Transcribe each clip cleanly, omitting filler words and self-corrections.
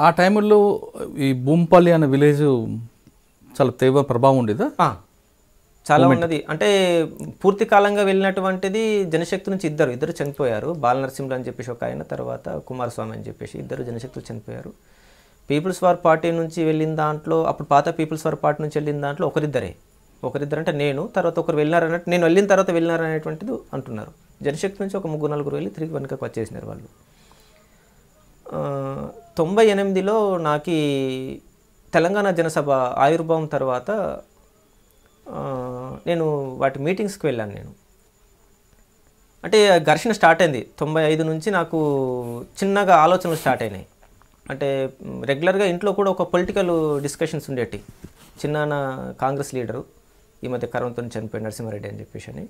ఆ టైంలో ఈ భూంపల్లి అనే విలేజ్ చాలా తీవ్ర ప్రభావం ఉండేదా? చాలా ఉన్నది. అంటే పూర్తి కాలంగా వెళ్ళినటువంటిది జనశక్తి నుంచి ఇద్దరు చనిపోయారు. బాలనరసింహులు అని చెప్పేసి ఒక ఆయన, తర్వాత కుమారస్వామి అని చెప్పేసి ఇద్దరు జనశక్తులు చనిపోయారు. పీపుల్స్ వార్ పార్టీ నుంచి వెళ్ళిన దాంట్లో, అప్పుడు పాత పీపుల్స్ వార్ పార్టీ నుంచి వెళ్ళిన దాంట్లో ఒకరిద్దరు అంటే నేను, తర్వాత ఒకరు వెళ్ళినారన్నట్టు, నేను వెళ్ళిన తర్వాత వెళ్ళినారనేటువంటిది అంటున్నారు. జనశక్తి నుంచి ఒక 3-4 వెళ్ళి తిరిగి వెనకకు వచ్చేసినారు వాళ్ళు. 98లో నాకు తెలంగాణ జనసభ ఆవిర్భావం తర్వాత నేను వాటి మీటింగ్స్కి వెళ్ళాను. నేను అంటే ఘర్షణ స్టార్ట్ అయింది 95 నుంచి. నాకు చిన్నగా ఆలోచనలు స్టార్ట్ అయినాయి. అంటే రెగ్యులర్గా ఇంట్లో కూడా ఒక పొలిటికల్ డిస్కషన్స్ ఉండేవి. చిన్నాన్న కాంగ్రెస్ లీడరు, ఈ మధ్య కరోనాతో చనిపోయి నరసింహారెడ్డి అని చెప్పేసి అని,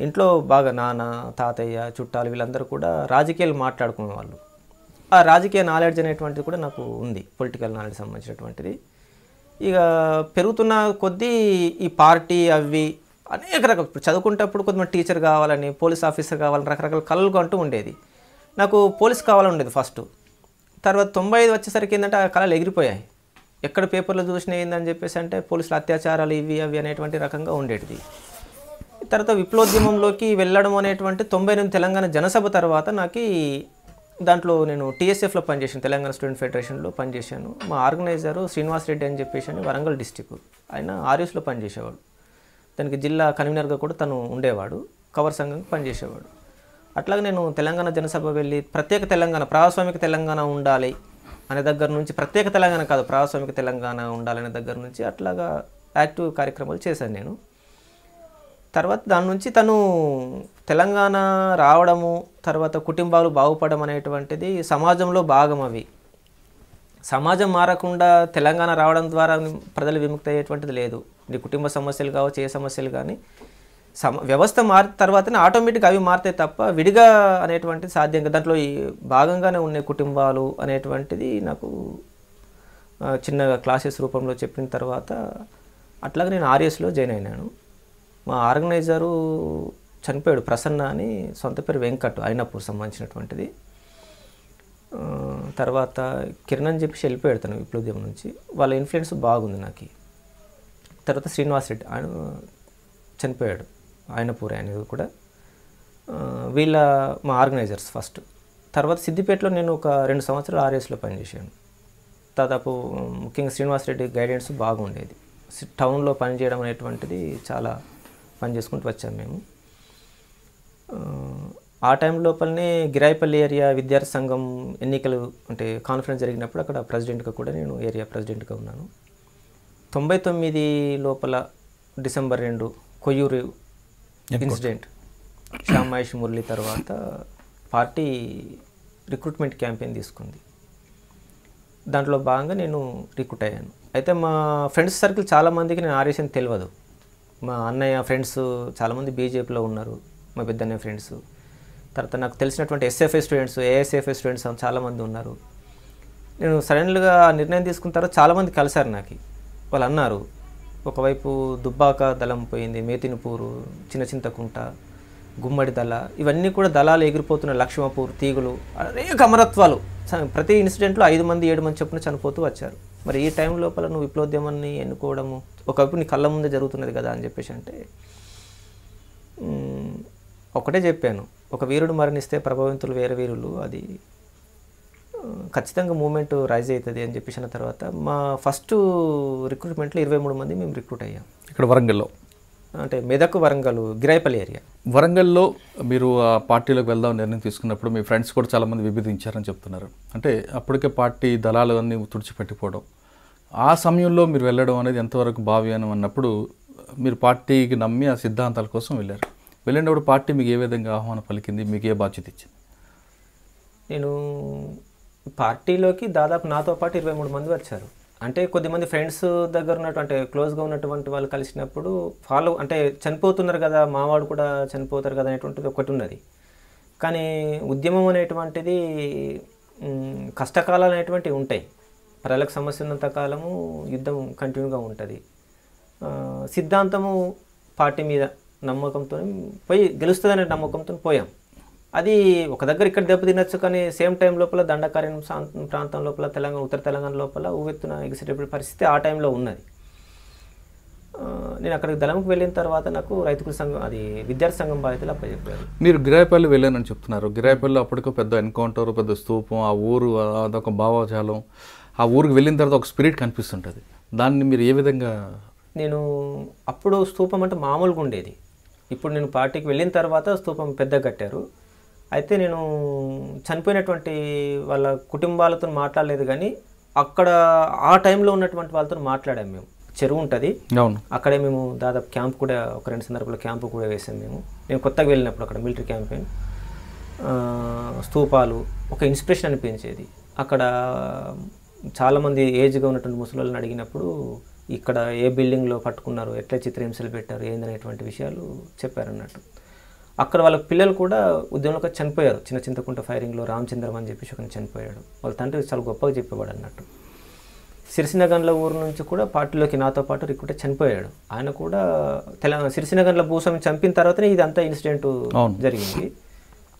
ఇంట్లో బాగా నాన్న, తాతయ్య, చుట్టాలు వీళ్ళందరూ కూడా రాజకీయాలు మాట్లాడుకునే వాళ్ళు. ఆ రాజకీయ నాలెడ్జ్ అనేటువంటిది కూడా నాకు ఉంది, పొలిటికల్ నాలెడ్జ్ సంబంధించినటువంటిది. ఇక పెరుగుతున్న కొద్దీ ఈ పార్టీ అవి అనేక రకాల, ఇప్పుడు చదువుకుంటప్పుడు కొంతమంది టీచర్ కావాలని, పోలీస్ ఆఫీసర్ కావాలని రకరకాల కళలు అంటూ ఉండేది. నాకు పోలీస్ కావాలని ఉండేది ఫస్ట్. తర్వాత 95 వచ్చేసరికి ఏంటంటే ఆ కళలు ఎగిరిపోయాయి. ఎక్కడ పేపర్లో చూసినా ఏందని చెప్పేసి అంటే పోలీసుల అత్యాచారాలు ఇవి అవి అనేటువంటి రకంగా ఉండేది. తర్వాత విప్లవోద్యమంలోకి వెళ్ళడం అనేటువంటి 98 తెలంగాణ జనసభ తర్వాత నాకు దాంట్లో నేను టీఎస్ఎఫ్లో పనిచేసాను, తెలంగాణ స్టూడెంట్ ఫెడరేషన్లో పనిచేశాను. మా ఆర్గనైజరు శ్రీనివాస్ రెడ్డి అని చెప్పేసి అని వరంగల్ డిస్టిక్, ఆయన ఆర్ఎస్లో పనిచేసేవాడు. దానికి జిల్లా కన్వీనర్గా కూడా తను ఉండేవాడు, కవర్ సంఘంకి పనిచేసేవాడు. అట్లాగే నేను తెలంగాణ జనసభ వెళ్ళి ప్రత్యేక తెలంగాణ, ప్రజాస్వామిక తెలంగాణ ఉండాలి అనే దగ్గర నుంచి, ప్రత్యేక తెలంగాణ కాదు ప్రజాస్వామిక తెలంగాణ ఉండాలనే దగ్గర నుంచి అట్లాగా యాక్టివ్ కార్యక్రమాలు చేశాను నేను. తర్వాత దాని నుంచి తను తెలంగాణ రావడము, తర్వాత కుటుంబాలు బాగుపడడం అనేటువంటిది సమాజంలో భాగం. అవి సమాజం మారకుండా తెలంగాణ రావడం ద్వారా ప్రజలు విముక్తి అయ్యేటువంటిది లేదు. నీ కుటుంబ సమస్యలు కావచ్చు, ఏ సమస్యలు కానీ వ్యవస్థ మారిన తర్వాతనే ఆటోమేటిక్గా అవి మారుతాయి తప్ప విడిగా అనేటువంటిది సాధ్యం కదా. దాంట్లో ఈ భాగంగానే ఉన్నాయి కుటుంబాలు అనేటువంటిది నాకు చిన్నగా క్లాసెస్ రూపంలో చెప్పిన తర్వాత అట్లాగే నేను ఆర్ఎస్లో జాయిన్ అయినాను. మా ఆర్గనైజరు చనిపోయాడు, ప్రసన్న అని, సొంత పేరు వెంకట్, అయినపూర్ సంబంధించినటువంటిది. తర్వాత కిరణ్ అని చెప్పేసి వెళ్ళిపోయాడు తను విప్లవోద్యమం నుంచి. వాళ్ళ ఇన్ఫ్లుయెన్స్ బాగుంది నాకు. తర్వాత శ్రీనివాస్ రెడ్డి ఆయన చనిపోయాడు, అయినపూర్ అనేది కూడా. వీళ్ళ మా ఆర్గనైజర్స్ ఫస్ట్. తర్వాత సిద్దిపేటలో నేను ఒక 2 సంవత్సరాలు ఆర్ఎస్లో పనిచేశాను. దాదాపు ముఖ్యంగా శ్రీనివాస్ రెడ్డి గైడెన్స్ బాగుండేది. టౌన్లో పనిచేయడం అనేటువంటిది చాలా పని చేసుకుంటూ వచ్చాము మేము. ఆ టైం లోపలనే గిరాయిపల్లి ఏరియా విద్యార్థి సంఘం ఎన్నికలు అంటే కాన్ఫరెన్స్ జరిగినప్పుడు అక్కడ ప్రెసిడెంట్గా కూడా నేను ఏరియా ప్రెసిడెంట్గా ఉన్నాను. 99 లోపల డిసెంబర్ 2 కొయ్యూరు ఇన్సిడెంట్, శ్యామ్ మహేష్ మురళి తర్వాత పార్టీ రిక్రూట్మెంట్ క్యాంపెయిన్ తీసుకుంది. దాంట్లో భాగంగా నేను రిక్రూట్ అయ్యాను. అయితే మా ఫ్రెండ్స్ సర్కిల్ చాలామందికి నేను ఆర్ఎస్ అని తెలియదు. మా అన్నయ్య ఫ్రెండ్స్ చాలామంది బీజేపీలో ఉన్నారు, మా పెద్దన్నయ్య ఫ్రెండ్స్. తర్వాత నాకు తెలిసినటువంటి ఎస్ఎఫ్ఐ స్టూడెంట్స్, ఏఎస్ఎఫ్ఐ స్టూడెంట్స్ చాలామంది ఉన్నారు. నేను సడన్గా నిర్ణయం తీసుకున్న తర్వాత చాలామంది కలిశారు నాకు. వాళ్ళు అన్నారు, ఒకవైపు దుబ్బాక దళం పోయింది, మేతినిపూరు, చిన్న చింతకుంట, గుమ్మడి దళ, ఇవన్నీ కూడా దళాలు ఎగిరిపోతున్న, లక్ష్మపూర్, తీగులు, అనేక అమరత్వాలు. ప్రతి ఇన్సిడెంట్లో 5 మంది 7 మంది చొప్పున చనిపోతూ వచ్చారు. మరి ఈ టైం లోపల నువ్వు విప్లవోద్యమాన్ని ఎన్నుకోవడము, ఒకవైపు నీ కళ్ళ ముందే జరుగుతున్నది కదా అని చెప్పేసి అంటే ఒకటే చెప్పాను, ఒక వీరుడు మరణిస్తే ప్రభావితులు వేరే వీరులు, అది ఖచ్చితంగా మూమెంట్ రైజ్ అవుతుంది అని చెప్పేసిన తర్వాత మా ఫస్ట్ రిక్రూట్మెంట్లో 23 మంది మేము రిక్రూట్ అయ్యాం. ఇక్కడ వరంగల్లో, అంటే మెదక్, వరంగల్, గిరాయిపల్లి ఏరియా. వరంగల్లో మీరు ఆ పార్టీలోకి వెళ్దాం నిర్ణయం తీసుకున్నప్పుడు మీ ఫ్రెండ్స్ కూడా చాలామంది విభేదించారని చెప్తున్నారు. అంటే అప్పటికే పార్టీ దళాలు అన్నీ తుడిచిపెట్టిపోవడం, ఆ సమయంలో మీరు వెళ్ళడం అనేది ఎంతవరకు భావ్యం అన్నప్పుడు మీరు పార్టీకి నమ్మి ఆ సిద్ధాంతాల కోసం వెళ్ళారు. వెళ్ళినప్పుడు పార్టీ మీకు ఏ విధంగా ఆహ్వానం పలికింది, మీకు ఏ బాధ్యత ఇచ్చింది? నేను పార్టీలోకి దాదాపు నాతో పాటు 23 మంది వచ్చారు. అంటే కొద్దిమంది ఫ్రెండ్స్ దగ్గర ఉన్నటువంటి క్లోజ్గా ఉన్నటువంటి వాళ్ళు కలిసినప్పుడు ఫాలో, అంటే చనిపోతున్నారు కదా, మావాడు కూడా చనిపోతారు కదా అనేటువంటిది ఒకటి ఉన్నది. కానీ ఉద్యమం అనేటువంటిది కష్టకాలాలు అనేటువంటివి ఉంటాయి. ప్రజలకు సమస్య ఉన్నంత కాలము యుద్ధం కంటిన్యూగా ఉంటుంది. సిద్ధాంతము పార్టీ మీద నమ్మకంతో పోయి గెలుస్తుందనే నమ్మకంతో పోయాం. అది ఒక దగ్గర ఇక్కడ దెబ్బ తినొచ్చు, కానీ సేమ్ టైం లోపల దండకార్యం ప్రాంతం లోపల ఉత్తర తెలంగాణ లోపల ఊవెత్తున ఎగిసేటప్పుడు పరిస్థితి ఆ టైంలో ఉన్నది. నేను అక్కడికి దళంకి వెళ్ళిన తర్వాత నాకు రైతుకుల సంఘం, అది విద్యార్థి సంఘం బాధ్యతలు అప్పచెప్పారు. మీరు గిరాయిపల్లి వెళ్ళానని చెప్తున్నారు. గిరాయిపల్లి అప్పటికో పెద్ద ఎన్కౌంటర్, పెద్ద స్తూపం, ఆ ఊరు అదొక భావజాలం. ఆ ఊరికి వెళ్ళిన తర్వాత ఒక స్పిరిట్ కనిపిస్తుంటుంది. దాన్ని మీరు ఏ విధంగా? నేను అప్పుడు స్తూపం అంటే మామూలుగా ఉండేది. ఇప్పుడు నేను పార్టీకి వెళ్ళిన తర్వాత స్తూపం పెద్దగా కట్టారు. అయితే నేను చనిపోయినటువంటి వాళ్ళ కుటుంబాలతో మాట్లాడలేదు, కానీ అక్కడ ఆ టైంలో ఉన్నటువంటి వాళ్ళతో మాట్లాడాము. మేము చెరువు ఉంటుంది, అక్కడే మేము దాదాపు క్యాంప్ కూడా ఒక 2 సందర్భాల్లో క్యాంపు కూడా వేసాం. నేను కొత్తగా వెళ్ళినప్పుడు అక్కడ మిలిటరీ క్యాంపెయిన్ స్తూపాలు ఒక ఇన్స్పిరేషన్ అనిపించేది. అక్కడ చాలామంది ఏజ్గా ఉన్నటువంటి ముసలిని అడిగినప్పుడు ఇక్కడ ఏ బిల్డింగ్లో పట్టుకున్నారు, ఎట్లా చిత్రహింసలు పెట్టారు, ఏందనేటువంటి విషయాలు చెప్పారన్నట్టు. అక్కడ వాళ్ళ పిల్లలు కూడా ఉద్యమంలో చనిపోయారు. చింతకుంట ఫైరింగ్లో రామచంద్రం అని చెప్పేసి ఒకరిని చనిపోయాడు. వాళ్ళ తండ్రి చాలా గొప్పగా చెప్పేవాడు అన్నట్టు. సిరిసినగండ్ల ఊరు నుంచి కూడా పార్టీలోకి నాతో పాటు రిక్రూట్ చనిపోయాడు. ఆయన కూడా సిరిసినగండ్ల భూస్వామి చంపిన తర్వాతనే ఇదంతా ఇన్సిడెంట్ జరిగింది.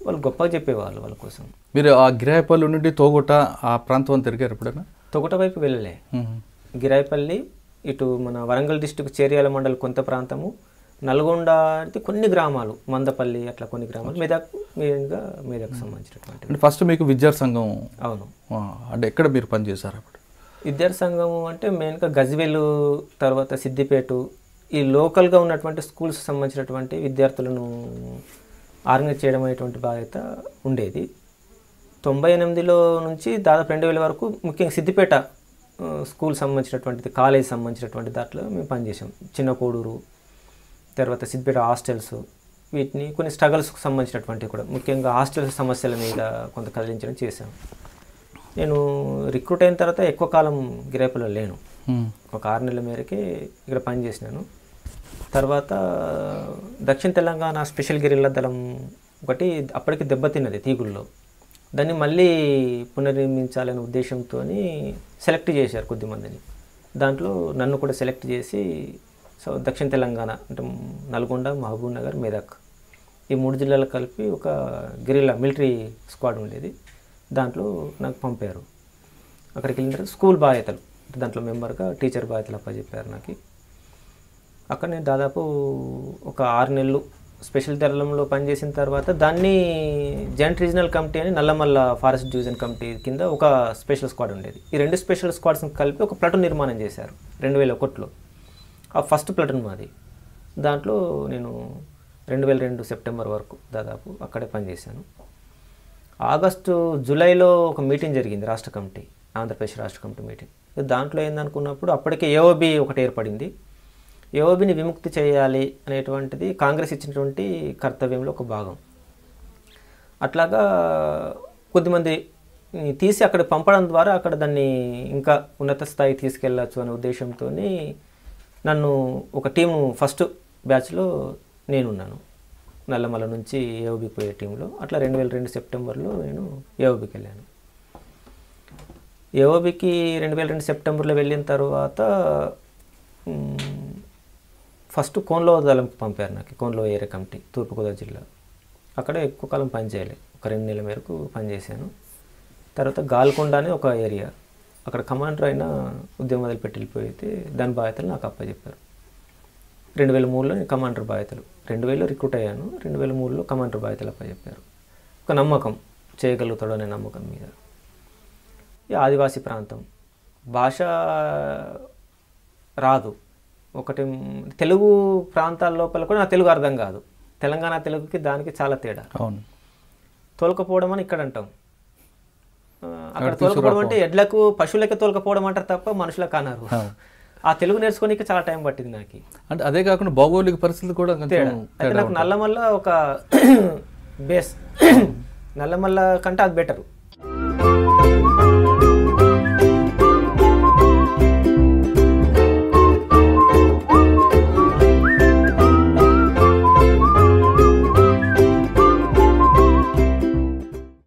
వాళ్ళు గొప్పగా చెప్పేవాళ్ళు వాళ్ళ కోసం. మీరు ఆ గిరాయిపల్లి నుండి తోగుట ఆ ప్రాంతం తిరిగారు ఎప్పుడైనా? తోగుట వైపు వెళ్ళలే. గిరాయిపల్లి ఇటు మన వరంగల్ డిస్టిక్ చేర్యాల మండలి కొంత ప్రాంతము, నల్గొండ అంటే కొన్ని గ్రామాలు, మందపల్లి అట్లా కొన్ని గ్రామాలు, మెదక్ సంబంధించినటువంటి. ఫస్ట్ మీకు విద్యార్థి సంఘం? అవును. అంటే ఎక్కడ మీరు పనిచేశారు అప్పుడు? విద్యార్థి సంఘం అంటే మెయిన్గా గజ్వేలు, తర్వాత సిద్దిపేట, ఈ లోకల్గా ఉన్నటువంటి స్కూల్స్ సంబంధించినటువంటి విద్యార్థులను ఆర్గనైజ్ చేయడం అనేటువంటి బాధ్యత ఉండేది. 98లో నుంచి దాదాపు 2000 వరకు ముఖ్యంగా సిద్దిపేట స్కూల్ సంబంధించినటువంటిది, కాలేజ్ సంబంధించినటువంటి దాంట్లో మేము పనిచేసాం. చిన్న కోడూరు, తర్వాత సిద్దిపేట హాస్టల్స్, వీటిని కొన్ని స్ట్రగల్స్కి సంబంధించినటువంటివి కూడా, ముఖ్యంగా హాస్టల్స్ సమస్యల మీద కొంత కదిలించడం చేశాం. నేను రిక్రూట్ అయిన తర్వాత ఎక్కువ కాలం గిరాయిపల్లిలో లేను, ఒక 6 నెలల మేరకే ఇక్కడ పనిచేసినాను. తర్వాత దక్షిణ తెలంగాణ స్పెషల్ గెరిల్లా దళం ఒకటి అప్పటికి దెబ్బతిన్నది తీగుల్లో. దాన్ని మళ్ళీ పునర్నిర్మించాలనే ఉద్దేశంతో సెలెక్ట్ చేశారు కొద్దిమందిని. దాంట్లో నన్ను కూడా సెలెక్ట్ చేసి దక్షిణ తెలంగాణ అంటే నల్గొండ, మహబూబ్ నగర్, మెదక్ ఈ 3 జిల్లాలు కలిపి ఒక గెరిల్లా మిలిటరీ స్క్వాడ్ ఉండేది. దాంట్లో నాకు పంపారు. అక్కడికి వెళ్ళిన తర్వాత స్కూల్ బాధ్యతలు, దాంట్లో మెంబర్గా టీచర్ బాధ్యతలు అప్పచెప్పారు నాకు. అక్కడ నేను దాదాపు ఒక 6 నెలలు స్పెషల్ దళంలో పనిచేసిన తర్వాత దాన్ని జాయింట్ రీజనల్ కమిటీ అని నల్లమల్ల ఫారెస్ట్ డివిజన్ కమిటీ కింద ఒక స్పెషల్ స్క్వాడ్ ఉండేది. ఈ 2 స్పెషల్ స్క్వాడ్స్ని కలిపి ఒక ప్లాటూన్ నిర్మాణం చేశారు 2001లో. ఆ ఫస్ట్ ప్లాటూన్ మాది. దాంట్లో నేను 2002 సెప్టెంబర్ వరకు దాదాపు అక్కడే పనిచేశాను. ఆగస్టు, జూలైలో ఒక మీటింగ్ జరిగింది రాష్ట్ర కమిటీ, ఆంధ్రప్రదేశ్ రాష్ట్ర కమిటీ మీటింగ్. దాంట్లో ఏందనుకున్నప్పుడు అప్పటికే ఏఓబి ఒకటి ఏర్పడింది. ఏఓబిని విముక్తి చేయాలి అనేటువంటిది కాంగ్రెస్ ఇచ్చినటువంటి కర్తవ్యంలో ఒక భాగం. అట్లాగా కొద్దిమంది తీసి అక్కడ పంపడం ద్వారా అక్కడ దాన్ని ఇంకా ఉన్నత స్థాయికి తీసుకెళ్ళచ్చు అనే ఉద్దేశంతో నన్ను ఒక టీము ఫస్ట్ బ్యాచ్లో నేనున్నాను, నల్లమల నుంచి ఏఓబి పోయే టీంలో. అట్లా 2002 సెప్టెంబర్లో నేను ఏఓబికి వెళ్ళాను. ఏఓబికి 2002 సెప్టెంబర్లో వెళ్ళిన తర్వాత ఫస్ట్ కోన్లో దళంకి పంపారు నాకు, కోన్లో ఏరియా కమిటీ, తూర్పుగోదావరి జిల్లా. అక్కడ ఎక్కువ కాలం పనిచేయలే, ఒక 2 నెలల మేరకు పనిచేశాను. తర్వాత గాల్కొండ అని ఒక ఏరియా, అక్కడ కమాండర్ అయినా ఉద్యమం వదిలిపెట్టి వెళ్ళిపోయితే దాని బాధ్యతలు నాకు అప్పచెప్పారు. 2003లో నేను కమాండర్ బాధ్యతలు, 2000లో రిక్రూట్ అయ్యాను, 2003లో కమాండర్ బాధ్యతలు అప్పచెప్పారు. ఒక నమ్మకం, చేయగలుగుతాడు అనే నమ్మకం మీద. ఈ ఆదివాసీ ప్రాంతం, భాష రాదు. ఒకటి తెలుగు ప్రాంతాల లోపల కూడా నా తెలుగు అర్థం కాదు. తెలంగాణ తెలుగుకి దానికి చాలా తేడా. తోలుకపోవడం అని ఇక్కడ అంటాం, అక్కడ తోలుకపోవడం అంటే ఎడ్లకు పశువులకే తోలుకపోవడం అంటారు తప్ప మనుషులకు అన్నారు. ఆ తెలుగు నేర్చుకోనికి చాలా టైం పట్టింది నాకు. అంటే అదే కాకుండా భౌగోళిక పరిస్థితులు కూడా తేడా. అయితే నాకు నల్లమల్ల ఒక బేస్, నల్లమల్ల కంటే అది బెటరు.